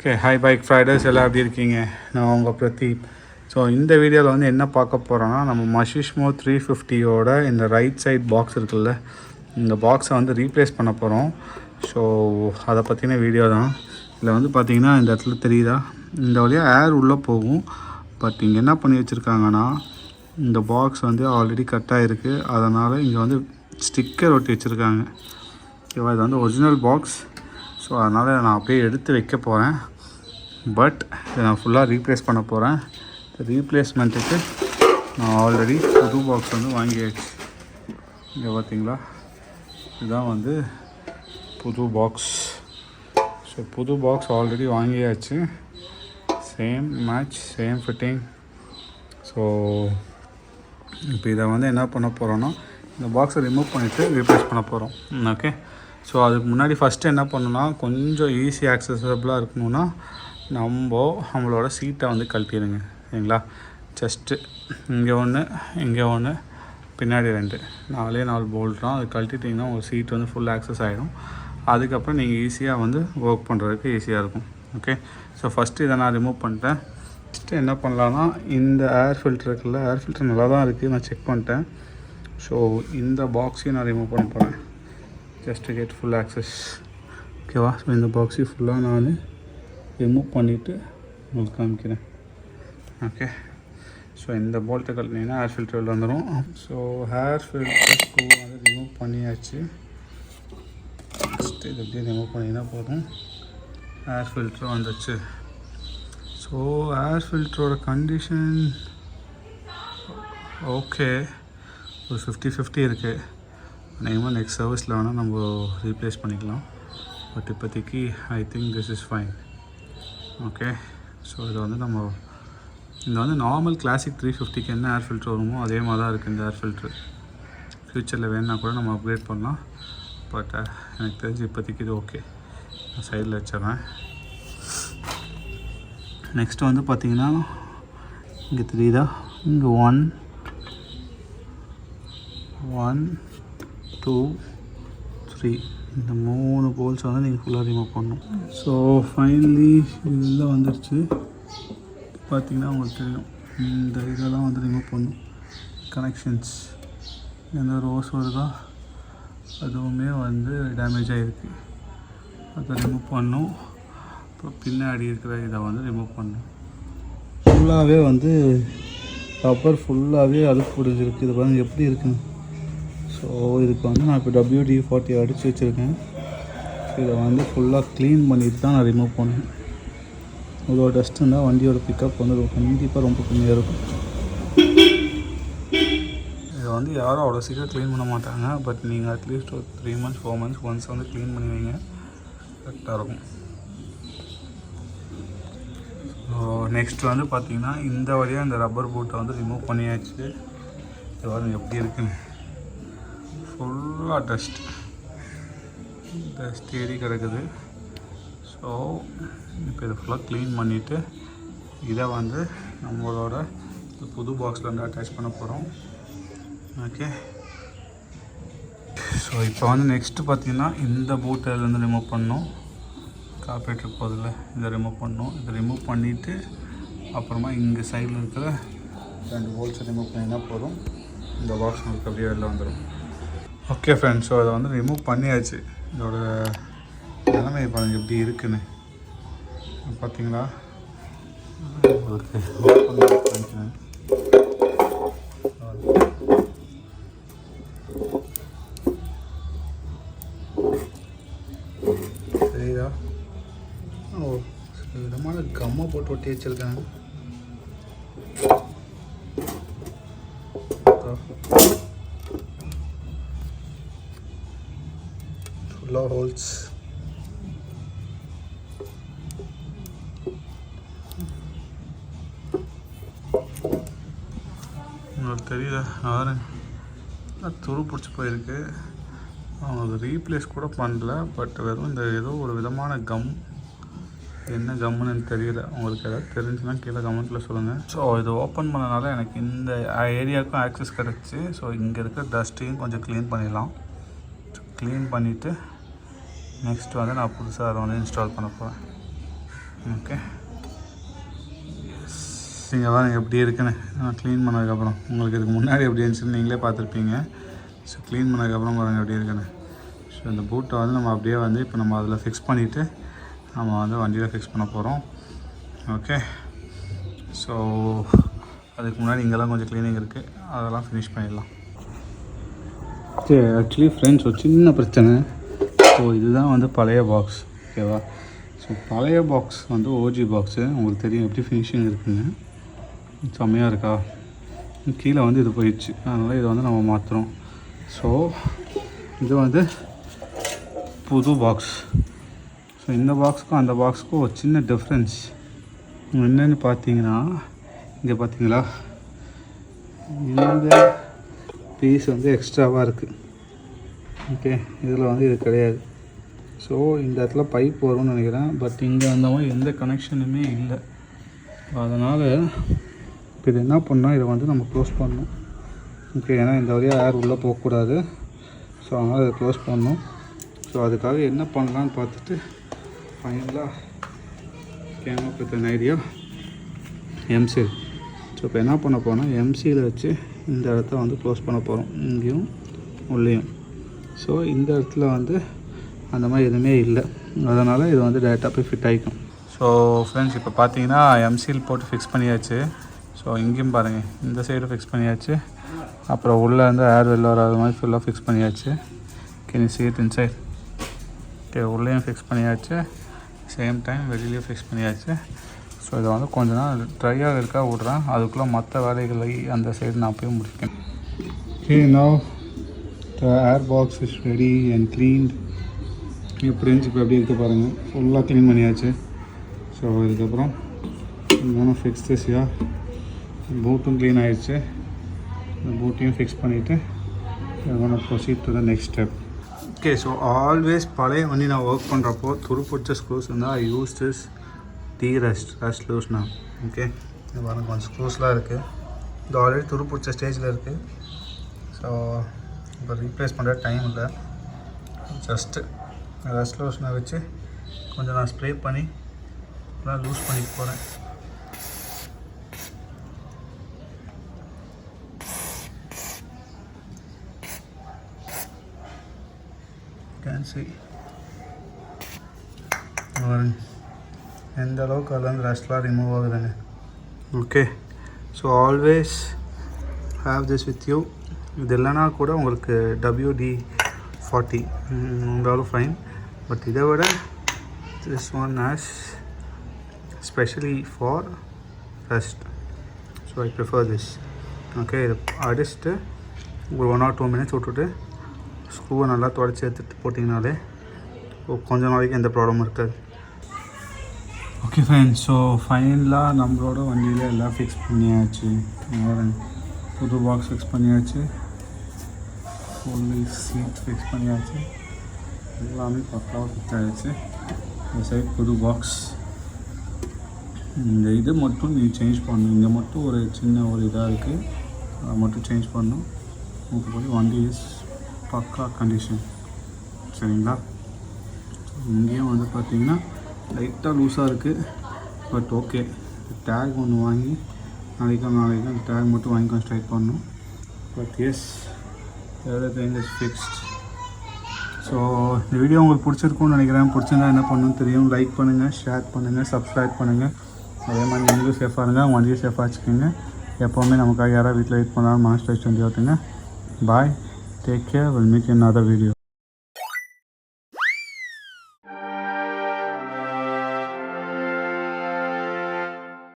Okay, hi bike ஃப்ரைடர்ஸ் எல்லாம் எப்படி இருக்கீங்க? நான் உங்கள் பிரதீப். ஸோ இந்த வீடியோவில் வந்து என்ன பார்க்க போகிறோன்னா, நம்ம மஷிஷ்மோ 350யோட இந்த ரைட் சைட் பாக்ஸ் இருக்குல்ல, இந்த பாக்ஸை வந்து ரீப்ளேஸ் பண்ண போகிறோம். ஸோ அதை பற்றின வீடியோ தான். இதில் வந்து பார்த்திங்கன்னா இந்த இடத்துல தெரியுதா, இந்த வழியாக ஏர் உள்ளே போகும். பட் இங்கே என்ன பண்ணி வச்சுருக்காங்கன்னா, இந்த பாக்ஸ் வந்து ஆல்ரெடி கட் ஆகிருக்கு. அதனால் இங்கே வந்து ஸ்டிக்கர் ஒட்டி வச்சுருக்காங்க. ஓகேவா, இது வந்து ஒரிஜினல் பாக்ஸ். ஸோ அதனால் நான் அப்படியே எடுத்து வைக்க போகிறேன். பட் இதை நான் ஃபுல்லாக ரீப்ளேஸ் பண்ண போகிறேன். ரீப்ளேஸ்மெண்ட்டுக்கு நான் ஆல்ரெடி புது பாக்ஸ் வந்து வாங்கியாச்சு. இங்கே பார்த்தீங்களா, இதுதான் வந்து புது பாக்ஸ். ஸோ புது பாக்ஸ் ஆல்ரெடி வாங்கியாச்சு. Same match, same fitting. So இப்போ இதை வந்து என்ன பண்ண போகிறோன்னா, இந்த பாக்ஸை ரிமூவ் பண்ணிவிட்டு ரீப்ளேஸ் பண்ண போகிறோம். ஓகே, ஸோ அதுக்கு முன்னாடி ஃபஸ்ட்டு என்ன பண்ணணுன்னா, கொஞ்சம் ஈஸி ஆக்சசபிளாக இருக்கணும்னா நம்மளோட சீட்டை வந்து கழட்டிடுங்க. சரிங்களா, ஜஸ்ட்டு இங்கே ஒன்று பின்னாடி 4 போல்ட் தான். அது கழட்டிட்டிங்கன்னா உங்கள் சீட் வந்து ஃபுல் ஆக்சஸ் ஆகிடும். அதுக்கப்புறம் நீங்கள் ஈஸியாக வந்து ஒர்க் பண்ணுறதுக்கு ஈஸியாக இருக்கும். ஓகே, ஸோ ஃபஸ்ட்டு இதை நான் ரிமூவ் பண்ணிட்டேன். ஃபஸ்ட்டு என்ன பண்ணலான்னா, இந்த ஏர் ஃபில்டர் இருக்குல்ல, ஏர் ஃபில்டர் நல்லா தான் இருக்குது, நான் செக் பண்ணிட்டேன். ஸோ இந்த பாக்ஸையும் நான் ரிமூவ் பண்ண போகிறேன், ஜஸ்ட் கெட் ஃபுல் ஆக்சஸ். ஓகேவா, ஸோ இந்த பாக்ஸையும் ஃபுல்லாக நான் ரிமூவ் பண்ணிவிட்டு உங்களுக்கு காமிக்கிறேன். ஓகே, ஸோ இந்த போல்ட்டை கழட்டினீங்கன்னா ஏர் ஃபில்டர் வந்துடும். ஸோ ஏர் ஃபில்டர் ஸ்க்ரூ வந்து ரிமூவ் பண்ணியாச்சு. ஃபஸ்ட்டு இது அப்படியே ரிமூவ் பண்ணிங்கன்னா போதும், ஏர் ஃபில்டர் வந்துச்சு. ஸோ ஏர் ஃபில்டரோட கண்டிஷன் ஓகே, ஒரு 50-50 இருக்குது. நேமாக நெக்ஸ்ட் சர்வீஸில் வேணால் நம்ம ரீப்ளேஸ் பண்ணிக்கலாம். பட் இப்போதைக்கு I think this is fine. Okay, so இதை வந்து இந்த வந்து நார்மல் கிளாசிக் 350க்கு என்ன ஏர் ஃபில்ட்ரு வருமோ அதே மாதிரி தான் இருக்குது இந்த ஏர் ஃபில்ட்ரு. ஃப்யூச்சரில் வேணுன்னா கூட நம்ம அப்கிரேட் பண்ணலாம். பட் எனக்கு தெரிஞ்சு இப்போதைக்கு இது ஓகே. நான் சைடில் வச்சிட்றேன். நெக்ஸ்ட்டு வந்து பார்த்திங்கன்னா, இங்கே தெரியுதா, இங்கே 1 2 3 இந்த 3 போல்ஸ் வந்து நீங்கள் ஃபுல்லாக ரிமூவ் பண்ணணும். ஸோ ஃபைனலி இதெல்லாம் வந்துடுச்சு. பார்த்திங்கன்னா உங்களுக்கு தெரியும், இந்த இதெல்லாம் வந்து ரிமூவ் பண்ணணும். கனெக்ஷன்ஸ் எந்த ரோஸ் வருதா அதுவுமே வந்து டேமேஜ் ஆகிருக்கு, அதை ரிமூவ் பண்ணணும். அப்புறம் பின்னாடி இருக்கிற இதை வந்து ரிமூவ் பண்ணணும். ஃபுல்லாகவே வந்து ரப்பர் ஃபுல்லாகவே அழுப்பு பிடிச்சிருக்கு. இது பாருங்கள் எப்படி இருக்குன்னு. ஸோ இதுக்கு வந்து நான் இப்போ WD-40 அடித்து வச்சுருக்கேன். இதை வந்து ஃபுல்லாக க்ளீன் பண்ணிட்டு தான் நான் ரிமூவ் பண்ணேன். இவ்வளோ டஸ்ட் இருந்தால் வண்டியோட பிக்கப் வந்து கண்டிப்பாக ரொம்ப கம்மியாக இருக்கும். இதை வந்து யாரும் அவ்வளோ சீக்கிரம் க்ளீன் பண்ண மாட்டாங்க. பட் நீங்கள் அட்லீஸ்ட் ஒரு 3 months 4 months ஒன்ஸ் வந்து க்ளீன் பண்ணி வைங்க, கரெக்டாக இருக்கும். ஸோ நெக்ஸ்ட் வந்து பார்த்திங்கன்னா, இந்த வழியாக இந்த ரப்பர் பூட்டை வந்து ரிமூவ் பண்ணியாச்சு. இது வந்து எப்படி இருக்குன்னு ஃபுல்லாக டஸ்ட் ஏறி கிடக்குது. ஸோ இப்போ இதை ஃபுல்லாக க்ளீன் பண்ணிவிட்டு இதை வந்து நம்மளோட புது பாக்ஸில் வந்து அட்டாச் பண்ண போகிறோம். ஓகே, ஸோ இப்போ வந்து நெக்ஸ்ட்டு பார்த்திங்கன்னா, இந்த பூட்டிலேருந்து ரிமூவ் பண்ணணும். கார்பரேட்டர் போதில் இதை ரிமூவ் பண்ணணும். இதை ரிமூவ் பண்ணிவிட்டு அப்புறமா இங்கே சைடில் இருக்கிற 2 போல்ட்ஸை ரிமூவ் பண்ணினா போதும், இந்த பாக்ஸ் நமக்கு அப்படியே வெளில வந்துடும். ஓகே ஃப்ரெண்ட்ஸ், ஸோ அதை வந்து ரிமூவ் பண்ணியாச்சு. இதோட நிலைமை பாருங்கள் எப்படி இருக்குன்னு பார்த்தீங்களா. உங்களுக்கு சரிதா, ஓ விதமான கம்மை போட்டு ஒட்டி வச்சுருக்காங்க. ஃபுல்லாக ஹோல்ஸ். உங்களுக்கு தெரியுதா, துரு பிடிச்சி போயிருக்கு. அவங்க அதை ரீப்ளேஸ் கூட பண்ணல. பட் வெறும் இந்த ஏதோ ஒரு விதமான கம், என்ன கம்முன்னு எனக்கு தெரியல. உங்களுக்கு ஏதாவது தெரிஞ்சுன்னா கீழே கமெண்ட்டில் சொல்லுங்கள். ஸோ இது ஓப்பன் பண்ணனால எனக்கு இந்த ஏரியாவுக்கும் ஆக்சஸ் கிடச்சி. ஸோ இங்கே இருக்கிற டஸ்ட்டையும் கொஞ்சம் க்ளீன் பண்ணிடலாம். க்ளீன் பண்ணிவிட்டு நெக்ஸ்ட் வந்து நான் புதுசாக அதை வந்து இன்ஸ்டால் பண்ண போகிறேன். ஓகே இங்கே பாருங்க எப்படி இருக்குன்னு நான் க்ளீன் பண்ணதுக்கப்புறம். உங்களுக்கு இதுக்கு முன்னாடி எப்படி இருந்துச்சுன்னு நீங்களே பார்த்துருப்பீங்க. ஸோ க்ளீன் பண்ணதுக்கப்புறம் பாருங்கள் எப்படி இருக்குன்னு. ஸோ இந்த பூட்டை வந்து நம்ம அப்படியே வந்து இப்போ நம்ம அதில் ஃபிக்ஸ் பண்ணிவிட்டு நம்ம வந்து வண்டியில் ஃபிக்ஸ் பண்ண போகிறோம். ஓகே ஸோ அதுக்கு முன்னாடி இங்கெல்லாம் கொஞ்சம் க்ளீனிங் இருக்குது, அதெல்லாம் ஃபினிஷ் பண்ணிடலாம். ஓகே ஆக்சுவலி ஃப்ரெண்ட்ஸ் ஒரு சின்ன பிரச்சனை. ஸோ இதுதான் வந்து பழைய பாக்ஸ், ஓகேவா? ஸோ பழைய பாக்ஸ் வந்து ஓஜி பாக்ஸு, உங்களுக்கு தெரியும் எப்படி ஃபினிஷிங் இருக்குங்க, செம்மையாக இருக்கா. கீழே வந்து இது போயிடுச்சு, அதனால் இதை வந்து நம்ம மாற்றுறோம். ஸோ இது வந்து புது பாக்ஸ். ஸோ இந்த பாக்ஸுக்கும் அந்த பாக்ஸுக்கும் ஒரு சின்ன டிஃப்ரென்ஸ் என்னென்னு பார்த்தீங்கன்னா, இங்கே பார்த்தீங்களா இந்த பீஸ் வந்து எக்ஸ்ட்ராவாக இருக்குது. ஓகே இதில் வந்து இது கிடையாது. ஸோ இந்த இடத்துல பைப் வரும்னு நினைக்கிறேன், பட் இங்கே அந்த மாதிரி எந்த கனெக்ஷனுமே இல்லை. அதனால் இப்போ இது என்ன பண்ணால் இதை வந்து நம்ம க்ளோஸ் பண்ணணும். ஓகே ஏன்னா இந்த வழியாக ஏர் உள்ளே போகக்கூடாது. ஸோ அதனால் இதை க்ளோஸ் பண்ணணும். ஸோ அதுக்காக என்ன பண்ணலான்னு பார்த்துட்டு ஃபைனலாக came up with an idea M-Seal. So இப்போ என்ன பண்ண போனால் எம்சியில் வச்சு இந்த இடத்த வந்து க்ளோஸ் பண்ண போகிறோம், இங்கேயும் உள்ளேயும். ஸோ இந்த இடத்துல வந்து அந்த மாதிரி எதுவுமே இல்லை, அதனால் இது வந்து டேரெக்டாக போய் ஃபிட் ஆகிக்கும். ஸோ ஃப்ரெண்ட்ஸ் இப்போ பார்த்தீங்கன்னா எம்சில் போட்டு ஃபிக்ஸ் பண்ணியாச்சு. ஸோ இங்கேயும் பாருங்கள் இந்த சைடு ஃபிக்ஸ் பண்ணியாச்சு, அப்புறம் உள்ளே வந்து ஏர் வெளில வராத மாதிரி ஃபுல்லாக ஃபிக்ஸ் பண்ணியாச்சு. Can you see it inside? Okay உள்ளேயும் ஃபிக்ஸ் பண்ணியாச்சு, சேம் டைம் வெளியிலையும் ஃபிக்ஸ் பண்ணியாச்சு. ஸோ இதை வந்து கொஞ்ச நாள் ட்ரையாக இருக்கா விட்றேன், அதுக்குள்ளே மற்ற வேலைகளை அந்த சைடு நான் போய் முடிப்பேன். Okay now the air box is ready and cleaned. எப்படி இருந்துச்சு இப்போ எப்படி இருக்க பாருங்கள், ஃபுல்லாக க்ளீன் பண்ணியாச்சு. ஸோ இதுக்கப்புறம் இன்னும் ஃபிக்ஸ் திஸ்யா பூட்டும் க்ளீன் ஆகிடுச்சு. இந்த பூட்டையும் ஃபிக்ஸ் பண்ணிவிட்டு proceed to the next step. Okay so always பழைய வண்டி நான் ஒர்க் பண்ணுறப்போ துருப்பிடிச்ச ஸ்க்ரூஸ் இருந்தால் ஐ யூஸ் திஸ் ரஸ்ட் லூஸ்னா. ஓகே இது பாருங்கள் கொஞ்சம் ஸ்க்ரூஸ்லாம் இருக்குது, இது ஆல்ரெடி துருப்பிடிச்ச ஸ்டேஜில் இருக்குது. ஸோ இப்போ ரீப்ளேஸ் பண்ணுற டைம் இல்லை, ஜஸ்ட்டு ரஸ்ட் லூஸ்னை வச்சு கொஞ்சம் நான் ஸ்ப்ரே பண்ணி நான் லூஸ் பண்ணி போகிறேன். கேன் see எந்த அளவுக்கு அதில் வந்து ரஸ்ட்லாம் ரிமூவ் ஆகுதுன்னு. Okay so always have this with you. இது இல்லைனா கூட உங்களுக்கு WD-40 இருந்தாலும் ஃபைன், பட் இதை விட this one has specially for rust. So I prefer this. Okay இதை அடிச்சுட்டு ஒரு 1 or 2 minutes விட்டுட்டு ஸ்க்ரூவை நல்லா தொடச்சி எடுத்துகிட்டு போட்டிங்கனாலே கொஞ்சம் நாளைக்கு எந்த ப்ராப்ளமும் இருக்காது. ஓகே ஃப்ரெண்ட்ஸ் ஸோ ஃபைனலாக நம்மளோட வண்டியில் எல்லாம் ஃபிக்ஸ் பண்ணியாச்சு. புது பாக்ஸ் ஃபிக்ஸ் பண்ணியாச்சு, ஃபுல்லி சீட் ஃபிக்ஸ் பண்ணியாச்சு, எல்லாமே பக்காவாக ஃபிக்ஸ் ஆகிடுச்சு. இந்த சைட் புது பாக்ஸ். இந்த இது மட்டும் நீ சேஞ்ச் பண்ணணும், இங்கே மட்டும் ஒரு சின்ன ஒரு இதாக இருக்குது, அதை மட்டும் சேஞ்ச் பண்ணணும். மற்றபடி வண்டி இஸ் பக்கா கண்டிஷன், சரிங்களா? இங்கேயும் வந்து பார்த்திங்கன்னா லைட்டாக லூஸாக இருக்குது, பட் ஓகே. டேக் ஒன்று வாங்கி நாளைக்கு அந்த டேக் மட்டும் வாங்கி கொஞ்சம் ஸ்ட்ரைட் பண்ணணும். But as everything is fixed. So இந்த வீடியோ உங்களுக்கு பிடிச்சிருக்கும்னு நினைக்கிறேன். பிடிச்சிருந்தா என்ன பண்ணணும்னு தெரியும், லைக் பண்ணுங்கள், ஷேர் பண்ணுங்கள், சப்ஸ்கிரைப் பண்ணுங்கள். அதே மாதிரி நீங்களும் சேஃபாக இருங்க, வண்டியும் சேஃபாக வச்சுக்கோங்க. எப்போவுமே நமக்காக யாராவது வீட்டில் வெயிட் பண்ணாலும் மனசு வச்சு வண்டி ஓட்டுங்க. பாய், take care, we'll meet you in another video.